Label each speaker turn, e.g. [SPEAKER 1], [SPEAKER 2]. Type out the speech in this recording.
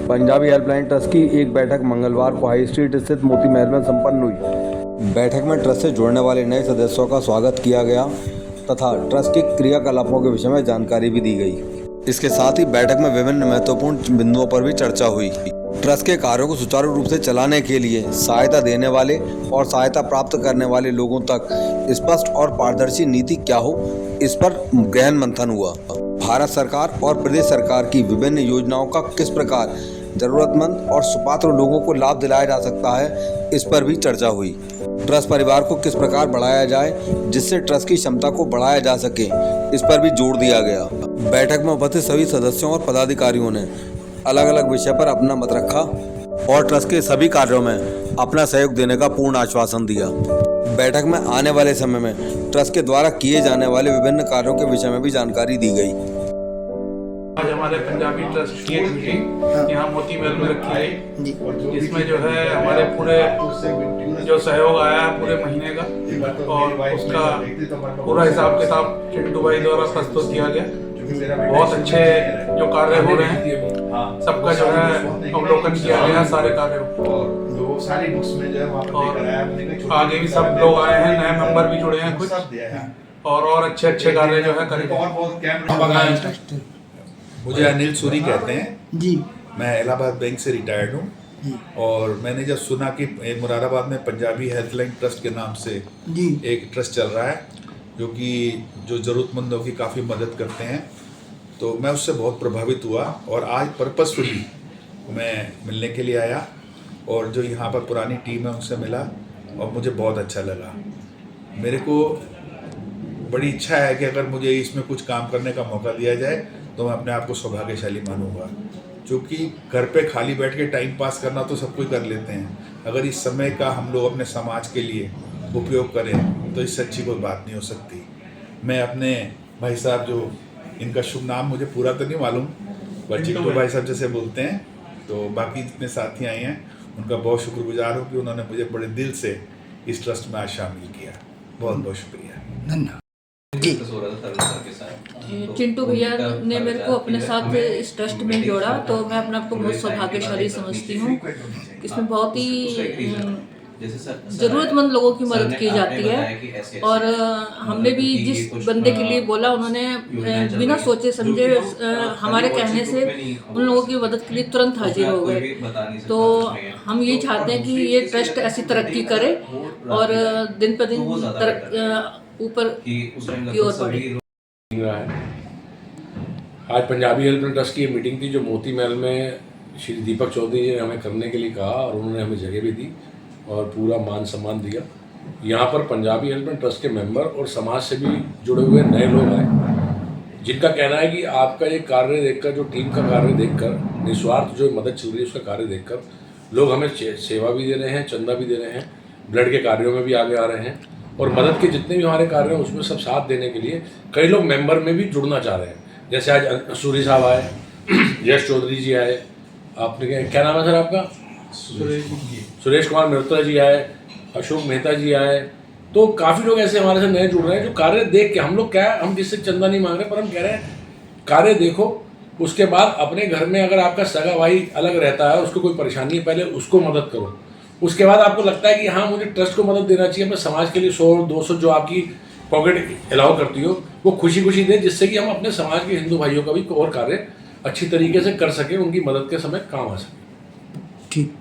[SPEAKER 1] Punjabi helpline trust की एक बैठक मंगलवार को हाई स्ट्रीट स्थित मोती महल में संपन्न हुई। बैठक में ट्रस्ट से जुड़ने वाले नए सदस्यों का स्वागत किया गया तथा ट्रस्ट के क्रियाकलापों के विषय में जानकारी भी दी गई। इसके साथ ही बैठक में विभिन्न महत्वपूर्ण बिंदुओं पर भी चर्चा हुई। ट्रस्ट के कार्यों को सुचारू रूप से चलाने के लिए सहायता देने वाले और सहायता प्राप्त करने वाले लोगों तक स्पष्ट और पारदर्शी नीति क्या हो, इस पर गहन मंथन हुआ। भारत सरकार और प्रदेश सरकार की विभिन्न योजनाओं का किस प्रकार जरूरतमंद और सुपात्र लोगों को लाभ दिलाया जा सकता है, इस पर भी चर्चा हुई। ट्रस्ट परिवार को किस प्रकार बढ़ाया जाए जिससे ट्रस्ट की क्षमता को बढ़ाया जा सके, इस पर भी जोर दिया गया। बैठक में उपस्थित सभी सदस्यों और पदाधिकारियों ने अलग अलग विषय पर अपना मत रखा और ट्रस्ट के सभी कार्यों में अपना सहयोग देने का पूर्ण आश्वासन दिया। बैठक में आने वाले समय में ट्रस्ट के द्वारा किए जाने वाले विभिन्न कार्यों के विषय में भी जानकारी दी गई।
[SPEAKER 2] आज हमारे पंजाबी ट्रस्ट की एक मीटिंग यहाँ मोती महल में रखी गई। इसमें जो है हमारे पूरे जो सहयोग आया है पूरे महीने का और उसका पूरा हिसाब किताब चिंटू भाई द्वारा प्रस्तुत किया गया। बहुत अच्छे जो कार्य हो रहे हैं सबका जो है अवलोकन किया गया सारे कार्यों को।
[SPEAKER 3] सारी बुक्स में जो है वहाँ पर कराया।
[SPEAKER 2] आगे भी सब लोग आए हैं, नए मेंबर भी जुड़े हैं कुछ और अच्छे कार्य जो है करेंगे।
[SPEAKER 3] मुझे अनिल सूरी कहते हैं जी। मैं इलाहाबाद बैंक से रिटायर्ड हूँ और मैंने जब सुना कि मुरादाबाद में पंजाबी हेल्पलाइन ट्रस्ट के नाम से एक ट्रस्ट चल रहा है जो कि ज़रूरतमंदों की काफ़ी मदद करते हैं, तो मैं उससे बहुत प्रभावित हुआ और आज पर्पसफुली मैं मिलने के लिए आया और जो यहाँ पर पुरानी टीम है उनसे मिला और मुझे बहुत अच्छा लगा। मेरे को बड़ी इच्छा है कि अगर मुझे इसमें कुछ काम करने का मौका दिया जाए तो मैं अपने आप को सौभाग्यशाली मानूंगा, क्योंकि घर पे खाली बैठ के टाइम पास करना तो सब कोई कर लेते हैं। अगर इस समय का हम लोग अपने समाज के लिए उपयोग करें तो इससे अच्छी कोई बात नहीं हो सकती। मैं अपने भाई साहब, जो इनका शुभ नाम मुझे पूरा तो नहीं मालूम पर चिंटू भाई साहब जैसे बोलते हैं, तो बाकी जितने साथी आए हैं उनका बहुत शुक्रगुजार हूँ कि उन्होंने मुझे बड़े दिल से इस ट्रस्ट में आज शामिल किया। बहुत बहुत शुक्रिया, धन्यवाद।
[SPEAKER 4] चिंटू भैया ने मेरे को अपने साथ इस ट्रस्ट में जोड़ा तो मैं अपने आप को बहुत सौभाग्यशाली समझती हूँ। इसमें बहुत ही ज़रूरतमंद लोगों की मदद की जाती है और हमने भी जिस बंदे के लिए बोला उन्होंने बिना सोचे समझे हमारे कहने से उन लोगों की मदद के लिए तुरंत हाजिर हो गए। तो हम ये चाहते हैं कि ये ट्रस्ट ऐसी तरक्की करे और दिन पर दिन ऊपर की ओर बढ़े।
[SPEAKER 5] आज पंजाबी हेल्पलाइन ट्रस्ट की मीटिंग थी जो मोती महल में श्री दीपक चौधरी जी ने हमें करने के लिए कहा और उन्होंने हमें जगह भी दी और पूरा मान सम्मान दिया। यहाँ पर पंजाबी हेल्पलाइन ट्रस्ट के मेंबर और समाज से भी जुड़े हुए नए लोग आए जिनका कहना है कि आपका ये कार्य देखकर, जो टीम का कार्य देखकर, निस्वार्थ जो मदद चल रही है उसका कार्य देखकर लोग हमें सेवा भी दे रहे हैं, चंदा भी दे रहे हैं, ब्लड के कार्यों में भी आगे आ रहे हैं और मदद के जितने भी हमारे कार्य हैं उसमें सब साथ देने के लिए कई लोग मेंबर में भी जुड़ना चाह रहे हैं। जैसे आज सूरी साहब आए, यश चौधरी जी आए, आपने क्या नाम है सर आपका? सुरेश कुमार मित्रा जी आए, अशोक मेहता जी आए। तो काफ़ी लोग ऐसे हमारे से नए जुड़ रहे हैं जो कार्य देख के, हम लोग क्या है, हम किससे चंदा नहीं मांग रहे पर हम कह रहे हैं कार्य देखो, उसके बाद अपने घर में अगर आपका सगा भाई अलग रहता है, उसको कोई परेशानी है, पहले उसको मदद करो। उसके बाद आपको लगता है कि हाँ मुझे ट्रस्ट को मदद देना चाहिए, अपने समाज के लिए 100-200 जो आपकी पॉकेट अलाउ करती हो वो खुशी खुशी दे, जिससे कि हम अपने समाज के हिंदू भाइयों का भी और कार्य अच्छी तरीके से कर सकें, उनकी मदद के समय काम आ सके।
[SPEAKER 6] ठीक।